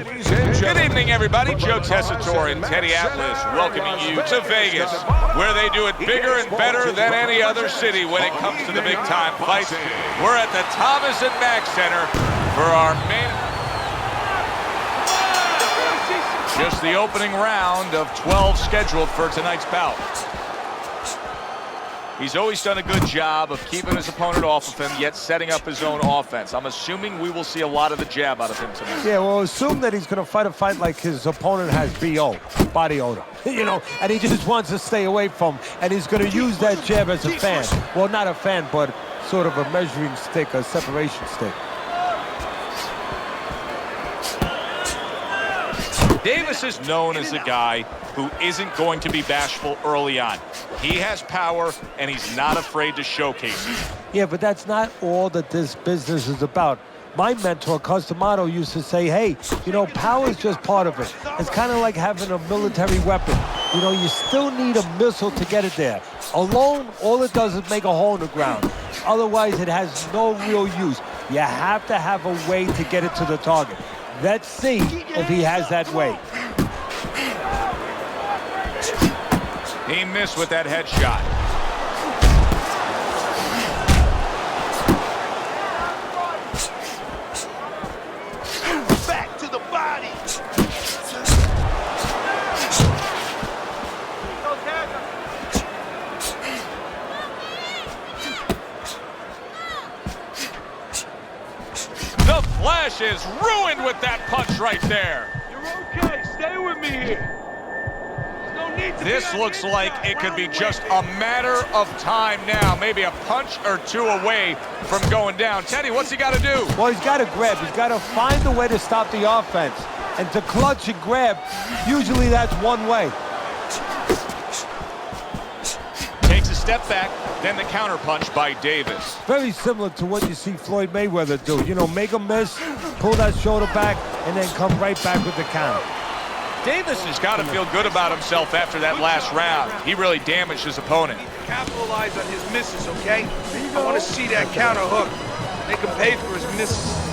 Good evening, everybody. Joe Tessitore and Teddy Atlas welcoming you to Vegas, where they do it bigger and better than any other city when it comes to the big-time fights. We're at the Thomas and Mack Center for our main... Just the opening round of 12 scheduled for tonight's bout. He's always done a good job of keeping his opponent off of him, yet setting up his own offense. I'm assuming we will see a lot of the jab out of him tonight. Yeah, well, assume that he's going to fight a fight like his opponent has BO, body odor, you know, and he just wants to stay away from, and he's going to use that jab as a fan. Well, not a fan, but sort of a measuring stick, a separation stick. Davis is known as a guy who isn't going to be bashful early on. He has power, and he's not afraid to showcase it. Yeah, but that's not all that this business is about. My mentor, Customato, used to say, hey, you know, power is just part of it. It's kind of like having a military weapon. You know, you still need a missile to get it there. Alone, all it does is make a hole in the ground. Otherwise, it has no real use. You have to have a way to get it to the target. Let's see if he has that way. He missed with that headshot. Back to the body. The Flash is ruined with that punch right there. You're okay. Stay with me here. This looks like it could be just a matter of time now. Maybe a punch or two away from going down. Teddy, what's he got to do? Well, he's got to grab. He's got to find a way to stop the offense. And to clutch and grab, usually that's one way. Takes a step back, then the counter punch by Davis. Very similar to what you see Floyd Mayweather do. You know, make a miss, pull that shoulder back, and then come right back with the counter. Davis has got to feel good about himself after that last round. He really damaged his opponent. Capitalize on his misses, okay? I want to see that counter hook. Make him pay for his misses.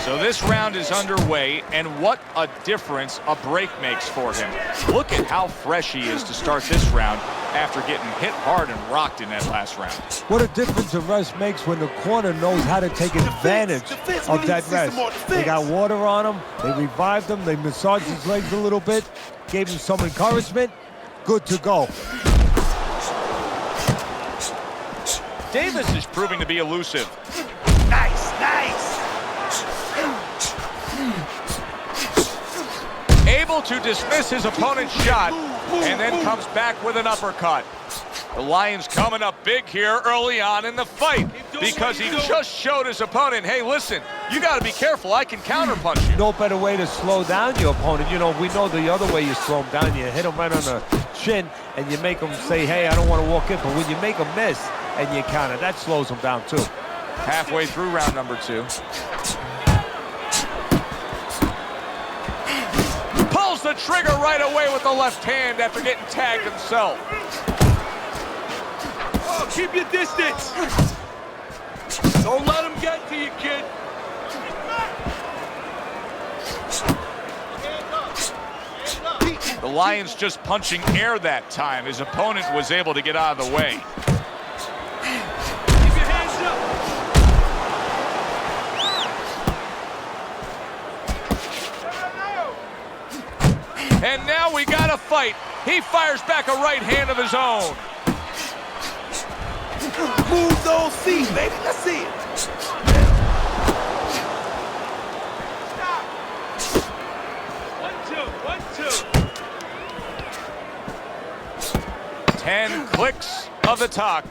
So this round is underway, and what a difference a break makes for him. Look at how fresh he is to start this round after getting hit hard and rocked in that last round. What a difference a rest makes when the corner knows how to take advantage of that rest. They got water on him, they revived him, they massaged his legs a little bit, gave him some encouragement, good to go. Davis is proving to be elusive. Nice, nice. Able to dismiss his opponent's shot, and then comes back with an uppercut. The Lions coming up big here early on in the fight because he just showed his opponent, hey, listen, you got to be careful. I can counterpunch you. No better way to slow down your opponent. You know, we know the other way you slow him down. You hit him right on the chin, and you make him say, hey, I don't want to walk in. But when you make him miss and you counter, that slows him down, too. Halfway through round number 2. Pulls the trigger right away with the left hand after getting tagged himself. Oh, keep your distance. Don't let him get to you, kid. The Lions just punching air that time. His opponent was able to get out of the way. Keep your hands up. And now we got a fight. He fires back a right hand of his own. Move those feet, baby. Let's see it. Stop. 1, 2, 1, 2. 10 clicks of the talk.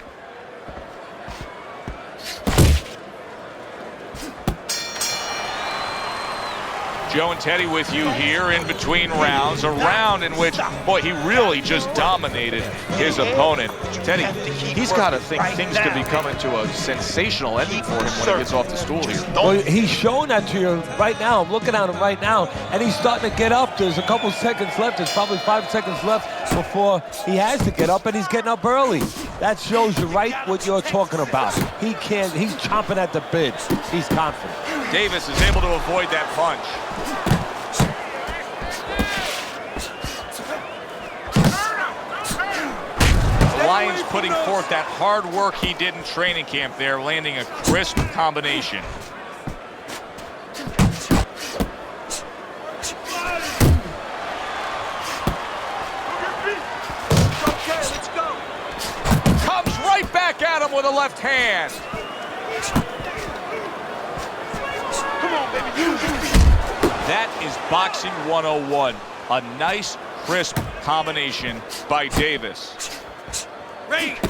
Joe and Teddy with you here in between rounds. A round in which, boy, he really just dominated his opponent. Teddy, he's got to think things could be coming to a sensational ending for him when he gets off the stool here. Well, he's showing that to you right now. I'm looking at him right now, and he's starting to get up. There's a couple seconds left. There's probably 5 seconds left before he has to get up, and he's getting up early. That shows you right what you're talking about. He's chomping at the bit. He's confident. Davis is able to avoid that punch. The Lions putting forth that hard work he did in training camp there, landing a crisp combination. Comes right back at him with a left hand. That is boxing 101. A nice, crisp combination by Davis.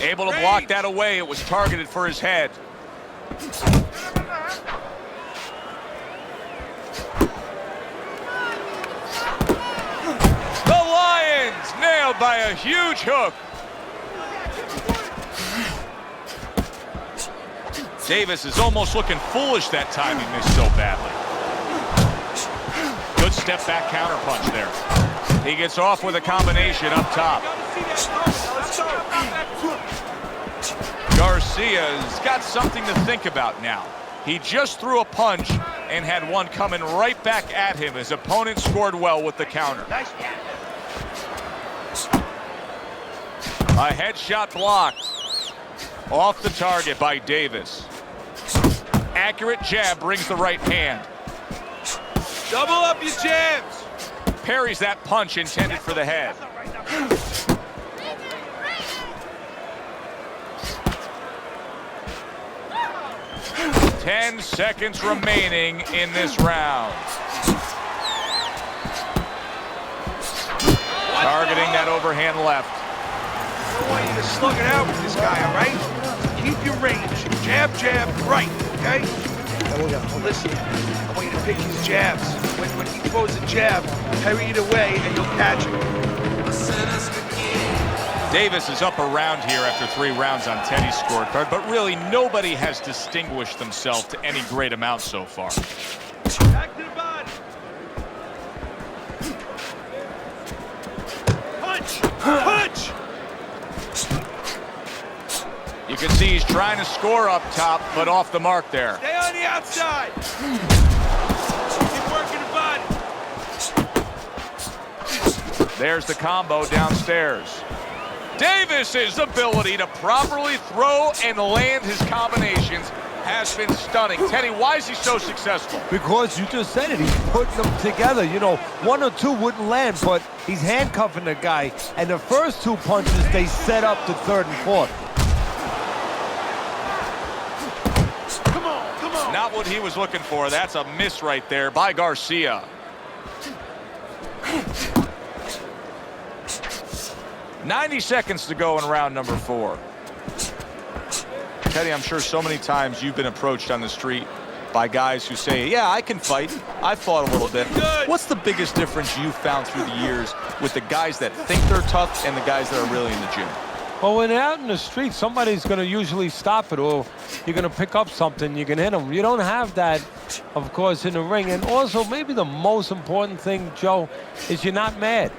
Able to block that away. It was targeted for his head. The Lions nailed by a huge hook. Davis is almost looking foolish that time he missed so badly. Good step back counter punch there. He gets off with a combination up top. Garcia's got something to think about now. He just threw a punch and had one coming right back at him. His opponent scored well with the counter. A headshot blocked. Off the target by Davis. Accurate jab brings the right hand. Double up your jabs. Parries that punch intended for the head. Ten seconds remaining in this round. Targeting that overhand left. I want you to slug it out with this guy, all right? Keep your range. Jab, jab, right, okay? Listen, I want you to pick his jabs. When he throws a jab, parry it away and you'll catch it. Davis is up around here after 3 rounds on Teddy's scorecard, but really nobody has distinguished themselves to any great amount so far. Back to the body. Punch! Punch! You can see he's trying to score up top, but off the mark there. Stay on the outside. Keep working the body. There's the combo downstairs. Davis's ability to properly throw and land his combinations has been stunning. Teddy, why is he so successful? Because you just said it, he's putting them together. You know, 1 or 2 wouldn't land, but he's handcuffing the guy. And the first 2 punches, they set up the 3rd and 4th. Come on, come on. Not what he was looking for. That's a miss right there by Garcia. 90 seconds to go in round number 4. Teddy, I'm sure so many times you've been approached on the street by guys who say, yeah, I can fight. I fought a little bit. What's the biggest difference you've found through the years with the guys that think they're tough and the guys that are really in the gym? Well, when they're out in the street, somebody's going to usually stop it, or you're going to pick up something, you can hit them. You don't have that, of course, in the ring. And also, maybe the most important thing, Joe, is you're not mad.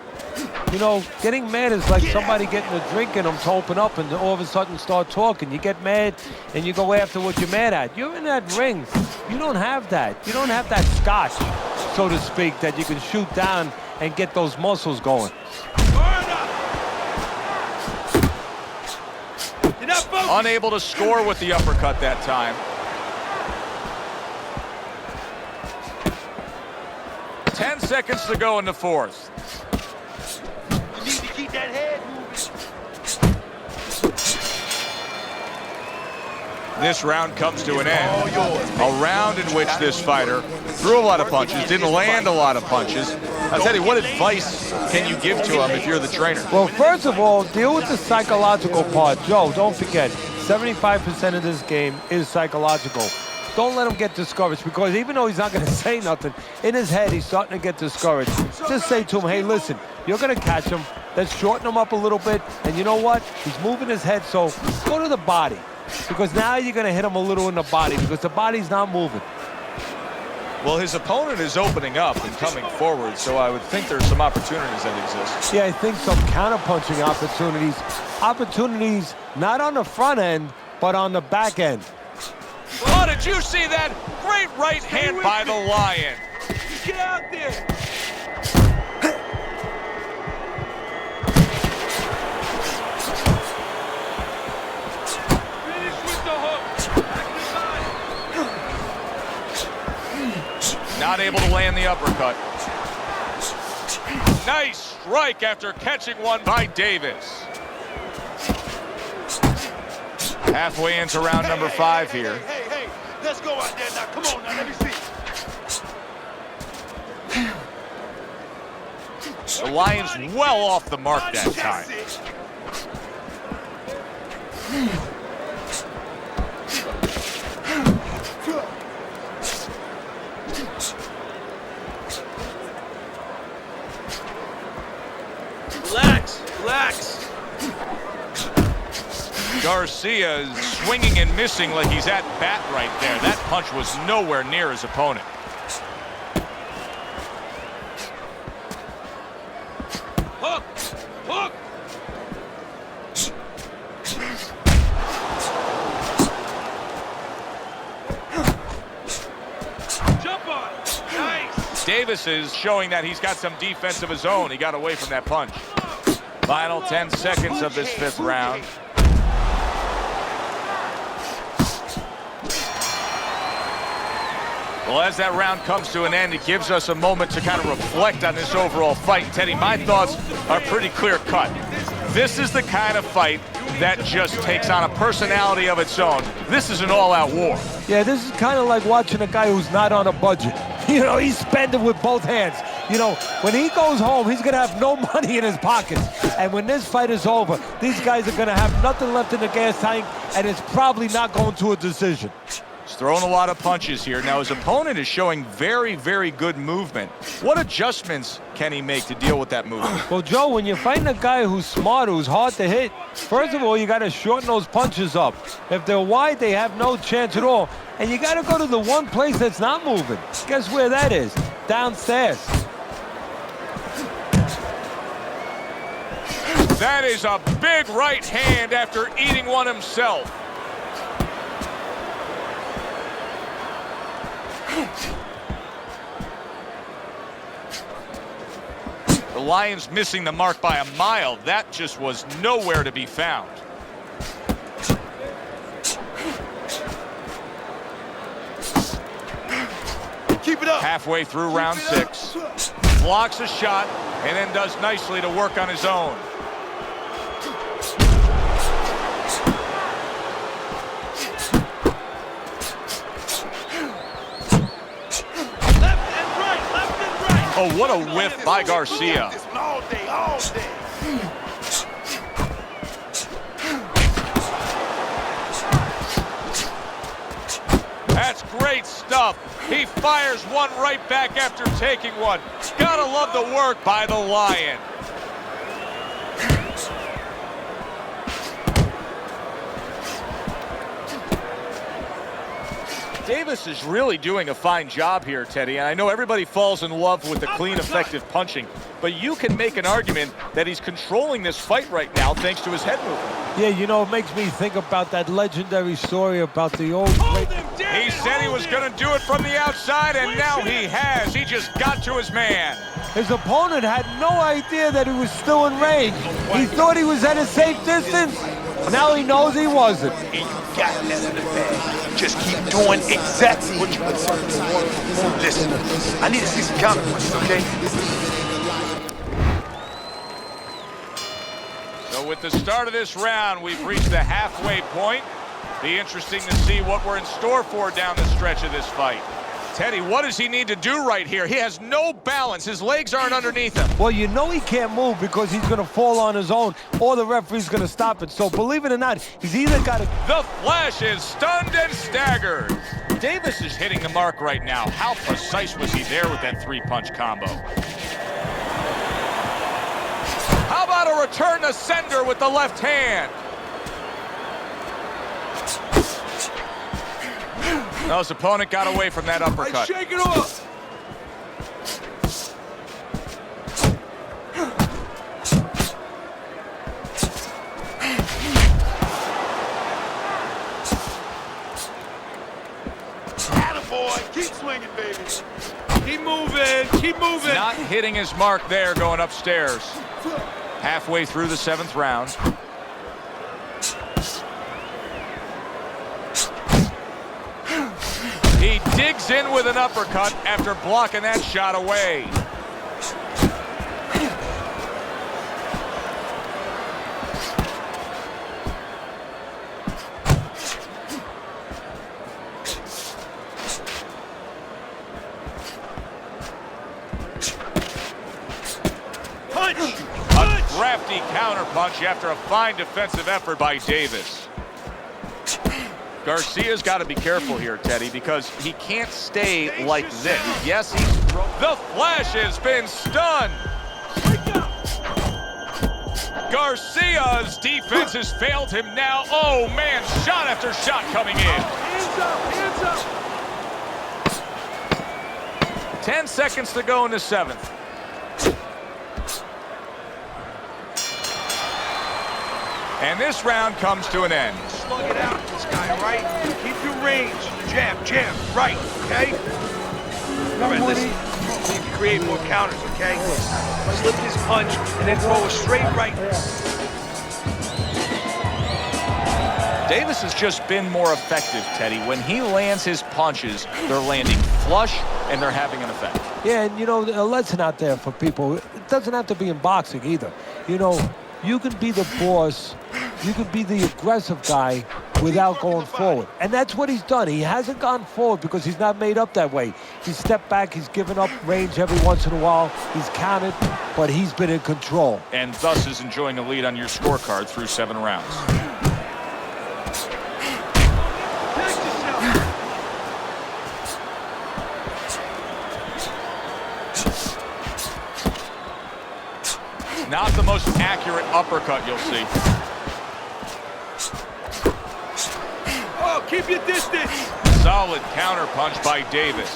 You know, getting mad is like somebody getting a drink in them to open up and all of a sudden start talking. You get mad and you go after what you're mad at. You're in that ring. You don't have that. You don't have that scotch, so to speak, that you can shoot down and get those muscles going. Unable to score with the uppercut that time. 10 seconds to go in the 4th. You need to keep that head moving. This round comes to an end. A round in which this fighter threw a lot of punches, didn't land a lot of punches. Now, Teddy, what advice can you give to him if you're the trainer? Well, first of all, deal with the psychological part. Joe, don't forget, 75% of this game is psychological. don't let him get discouraged, because even though he's not going to say nothing, in his head he's starting to get discouraged. Just say to him, hey, listen, you're going to catch him. Let's shorten him up a little bit. And you know what? He's moving his head, so go to the body. Because now you're going to hit him a little in the body, because the body's not moving. Well, his opponent is opening up and coming forward, so I would think there's some opportunities that exist. Yeah, I think some counter-punching opportunities. Opportunities not on the front end, but on the back end. Oh, did you see that? Great right hand by the Lion. Get out there. Finish with the hook. Back to the body. Not able to land the uppercut. Nice strike after catching one by Davis. Halfway into round number 5 here. Hey, let's go out there now. Come on now, let me see. The Lions well off the mark that time. Relax. Garcia is swinging and missing like he's at bat right there. That punch was nowhere near his opponent. Hook. Jump on. Nice. Davis is showing that he's got some defense of his own. He got away from that punch. Final 10 seconds of this 5th round. Well, as that round comes to an end, it gives us a moment to kind of reflect on this overall fight. Teddy, my thoughts are pretty clear-cut. This is the kind of fight that just takes on a personality of its own. This is an all-out war. Yeah, this is kind of like watching a guy who's not on a budget. You know, he's spending with both hands. You know, when he goes home, he's going to have no money in his pockets. And when this fight is over, these guys are going to have nothing left in the gas tank, and it's probably not going to a decision. He's throwing a lot of punches here. Now, his opponent is showing very, very good movement. What adjustments can he make to deal with that movement? Well, Joe, when you're fighting a guy who's smart, who's hard to hit, first of all, you got to shorten those punches up. If they're wide, they have no chance at all. And you got to go to the one place that's not moving. Guess where that is? Downstairs. That is a big right hand after eating one himself. The Lions missing the mark by a mile. That just was nowhere to be found. Keep it up. Halfway through round 6. Blocks a shot and then does nicely to work on his own. Oh, what a whiff by Garcia. All day. That's great stuff. He fires one right back after taking one. Gotta love the work by the Lion. Davis is really doing a fine job here, Teddy, and I know everybody falls in love with the clean, effective punching, but you can make an argument that he's controlling this fight right now thanks to his head movement. Yeah, you know, it makes me think about that legendary story about the old great... He said he was going to do it from the outside, and now he has. He just got to his man. His opponent had no idea that he was still in range. He thought he was at a safe distance. Now he knows he wasn't. And you got that in the bag. Just keep doing exactly what you've been doing. Listen, I need to see some counterpunches, okay? So with the start of this round, we've reached the halfway point. Be interesting to see what we're in store for down the stretch of this fight. Teddy, what does he need to do right here? He has no balance. His legs aren't underneath him. Well, you know he can't move because he's going to fall on his own or the referee's going to stop it. So believe it or not, he's either got to... The Flash is stunned and staggered. Davis is hitting the mark right now. How precise was he there with that three-punch combo? How about a return to sender with the left hand? No, his opponent got away from that uppercut. Shake it off. Attaboy. Keep swinging, baby. Keep moving. Keep moving. Not hitting his mark there going upstairs. Halfway through the 7th round. He digs in with an uppercut after blocking that shot away. Punch. A crafty counterpunch after a fine defensive effort by Davis. Garcia's got to be careful here, Teddy, because he can't stay like this. Yes, the Flash has been stunned. Garcia's defense has failed him now. Oh, man, shot after shot coming in. Hands up, hands up. 10 seconds to go in the 7th. And this round comes to an end. Slug it out with this guy, all right? Keep your range. Jab, jab, right, okay? All right, listen. See if you create more counters, okay? Slip his punch and then throw a straight right. Davis has just been more effective, Teddy. When he lands his punches, they're landing flush and they're having an effect. Yeah, and, you know, a lesson out there for people. It doesn't have to be in boxing either. You know, you can be the boss. You can be the aggressive guy without going forward. And that's what he's done. He hasn't gone forward because he's not made up that way. He's stepped back. He's given up range every once in a while. He's counted, but he's been in control. And thus is enjoying a lead on your scorecard through 7 rounds. Not the most accurate uppercut you'll see. Oh, keep your distance. Solid counterpunch by Davis.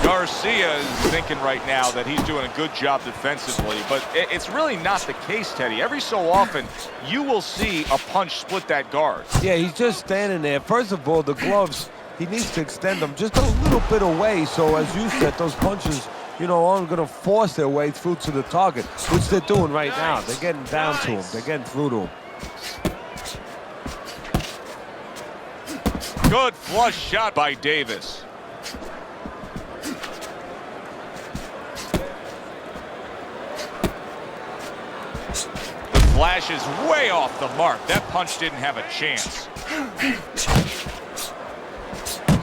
Garcia is thinking right now that he's doing a good job defensively, but it's really not the case, Teddy. Every so often, you will see a punch split that guard. Yeah, he's just standing there. First of all, the gloves, he needs to extend them just a little bit away. So, as you said, those punches, you know, aren't going to force their way through to the target, which they're doing right now. They're getting down to him. They're getting through to him. Good flush shot by Davis. The flash is way off the mark. That punch didn't have a chance.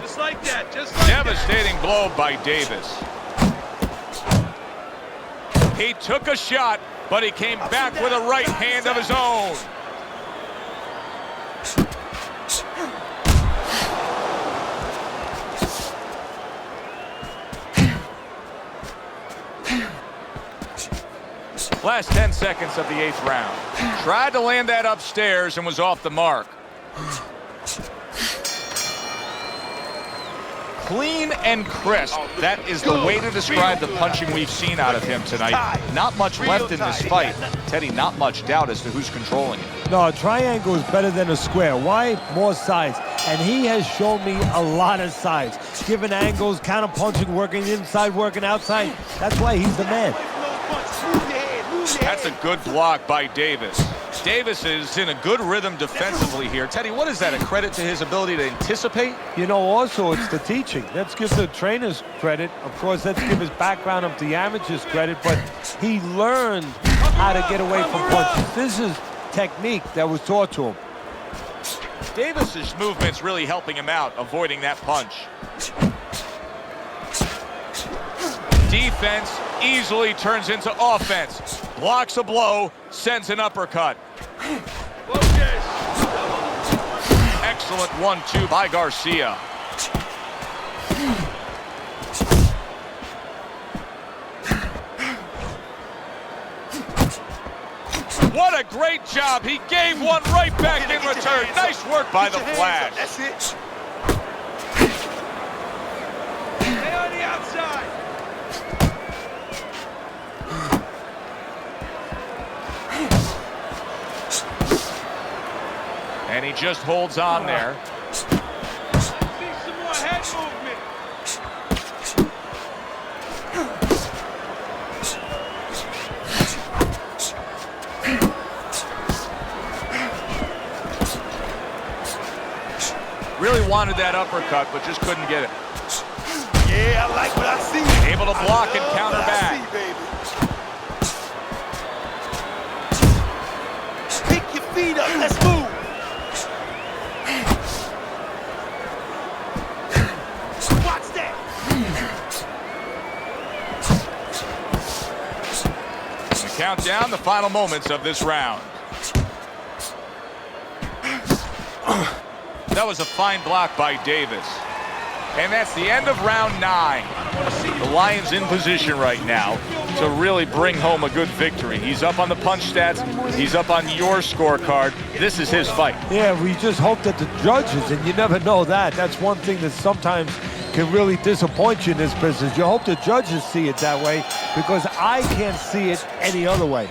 Just like that, just like Devastating blow by Davis. He took a shot, but he came back with a right hand of his own. Last 10 seconds of the 8th round. Tried to land that upstairs and was off the mark. Clean and crisp. That is the way to describe the punching we've seen out of him tonight. Not much left in this fight. Teddy, not much doubt as to who's controlling it. No, a triangle is better than a square. Why? More sides. And he has shown me a lot of sides. Given angles, counter-punching, working inside, working outside. That's why he's the man. That's a good block by Davis. Davis is in a good rhythm defensively here. Teddy, what is that, a credit to his ability to anticipate? You know, also, it's the teaching. Let's give the trainers credit. Of course, let's give his background of the amateurs credit, but he learned how to get away from punches. This is technique that was taught to him. Davis's movement's really helping him out, avoiding that punch. Defense easily turns into offense. Blocks a blow, sends an uppercut. Excellent 1-2 by Garcia. what a great job. He gave one right back in return. Nice work by the Flash. That's it. Stay on the outside. And he just holds on there. Let's see some more head movement. Really wanted that uppercut, but just couldn't get it. Yeah, I like what I see. Able to block and counter back. Pick your feet up. Let's move. Watch that. And count down the final moments of this round. That was a fine block by Davis. And that's the end of round 9. The Lions in position right now to really bring home a good victory. He's up on the punch stats. He's up on your scorecard. This is his fight. Yeah, we just hope that the judges, and you never know that. That's one thing that sometimes can really disappoint you in this business. You hope the judges see it that way, because I can't see it any other way.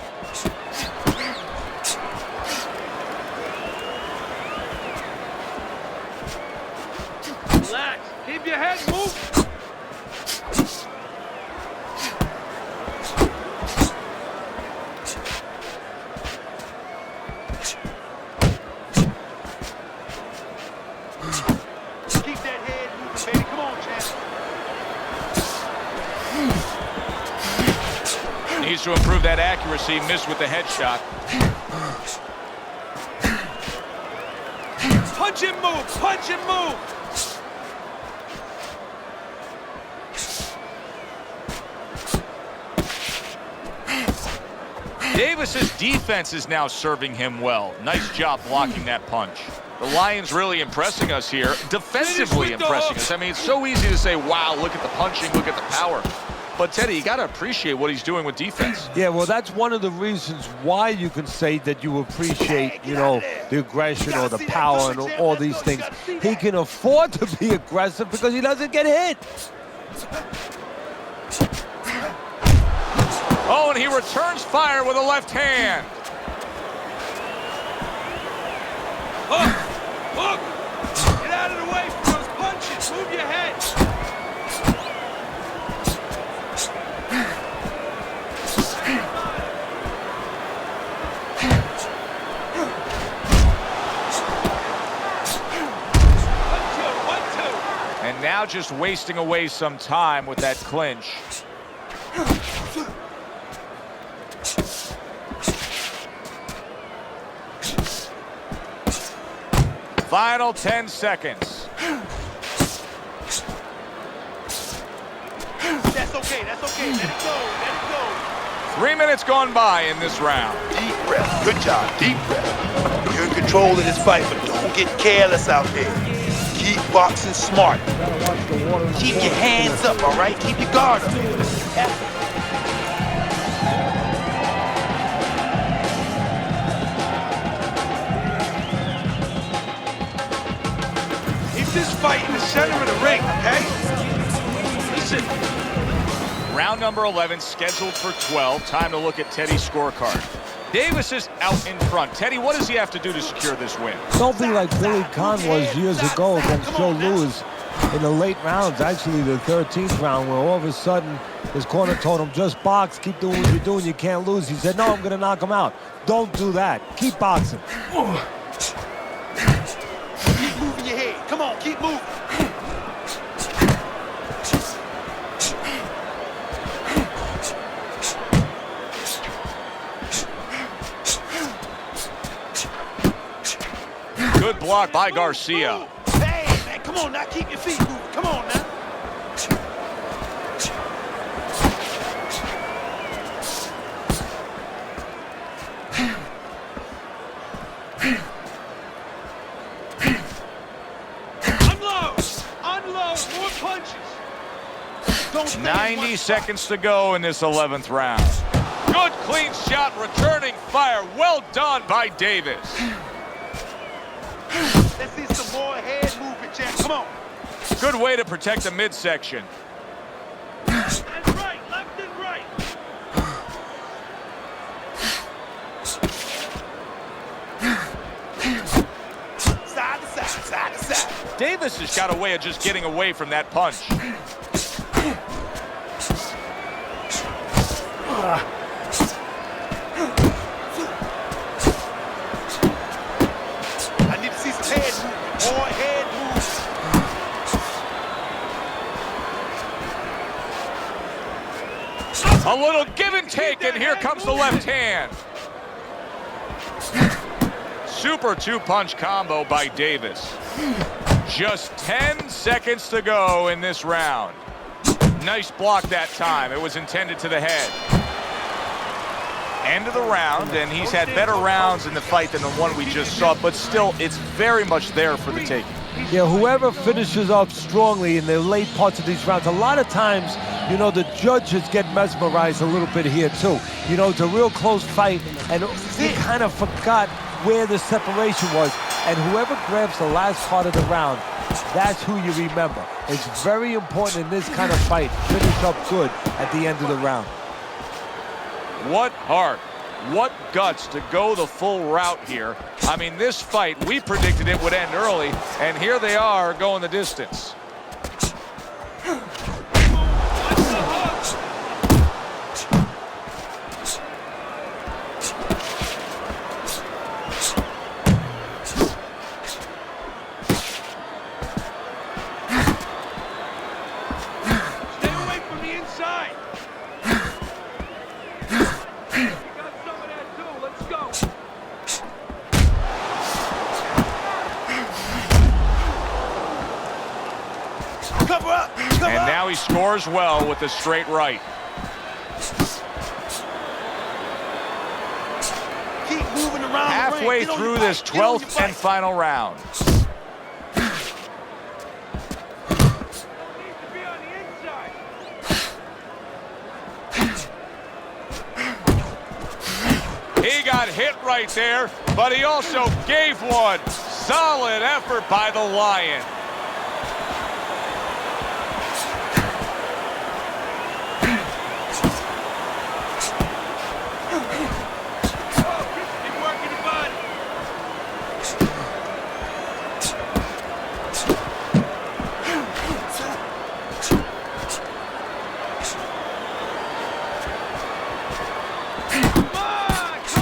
Relax. Keep your head moving. Keep that head moving, baby. Come on, champ. Needs to improve that accuracy. Missed with the headshot. Punch and move. Punch and move. Davis's defense is now serving him well. Nice job blocking that punch. The Lions really impressing us here, defensively impressing us. I mean, it's so easy to say, wow, look at the punching, look at the power. But, Teddy, you got to appreciate what he's doing with defense. Yeah, well, that's one of the reasons why you can say that you appreciate, you know, the aggression or the power and all these things. He can afford to be aggressive because he doesn't get hit. Oh, and he returns fire with a left hand. Hook! Hook! Get out of the way from those punches. Move your head. And now just wasting away some time with that clinch. Final 10 seconds. That's okay, that's okay. Let it go, let it go. 3 minutes gone by in this round. Deep breath. Good job. Deep breath. You're in control of this fight, but don't get careless out there. Keep boxing smart. Keep your hands up, all right? Keep your guard up. Keep this fight in the center of the ring, okay? Listen. Round number 11 scheduled for 12. Time to look at Teddy's scorecard. Davis is out in front. Teddy, what does he have to do to secure this win? Don't be like Billy Conn was years ago against Joe Louis in the late rounds, actually the 13th round, where all of a sudden his corner told him, just box, keep doing what you're doing, you can't lose. He said, no, I'm going to knock him out. Don't do that. Keep boxing. Keep moving your head. Come on, keep moving. Good block by Garcia. Hey, man, come on now. Keep your feet moving. Come on now. Unload. Unload. More punches. Don't stay in 90 one seconds to go in this 11th round. spot. Good, clean shot, returning fire. Well done by Davis. Let's see some more head movement, Jack. Come on. Good way to protect the midsection. That's right, left and right. Side to side, side to side. Davis has got a way of just getting away from that punch. I need to see some head movement, more head movement. A little give and take, and here comes the left hand. Super two-punch combo by Davis. Just 10 seconds to go in this round. Nice block that time. It was intended to the head. End of the round, and he's had better rounds in the fight than the one we just saw, but still, it's very much there for the taking. Yeah, whoever finishes off strongly in the late parts of these rounds, a lot of times, you know, the judges get mesmerized a little bit here, too. You know, it's a real close fight, and you kind of forgot where the separation was. And whoever grabs the last part of the round, that's who you remember. It's very important in this kind of fight. Finish up good at the end of the round. What heart, what guts to go the full route here. I mean, this fight, we predicted it would end early, and here they are going the distance. And now he scores well with the straight right. Keep moving around. Halfway through this 12th and final round. He got hit right there, but he also gave one. Solid effort by the Lion.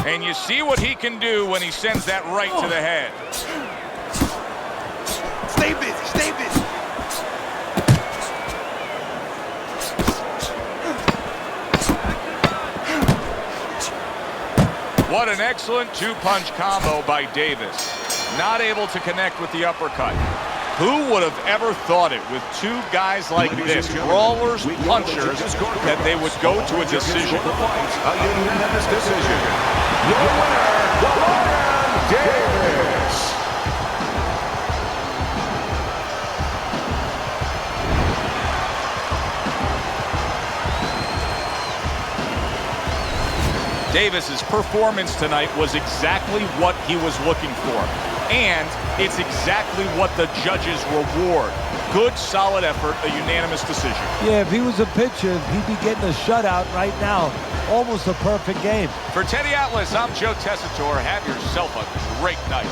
And you see what he can do when he sends that right to the head. Stay busy, stay busy. What an excellent two-punch combo by Davis. Not able to connect with the uppercut. Who would have ever thought it with two guys like this, brawlers, punchers, that they would go to a decision? A unanimous decision. Your winner, the Lion, Davis. Davis's performance tonight was exactly what he was looking for. And it's exactly what the judges reward. Good, solid effort, a unanimous decision. Yeah, if he was a pitcher, he'd be getting a shutout right now. Almost a perfect game. For Teddy Atlas, I'm Joe Tessitore. Have yourself a great night.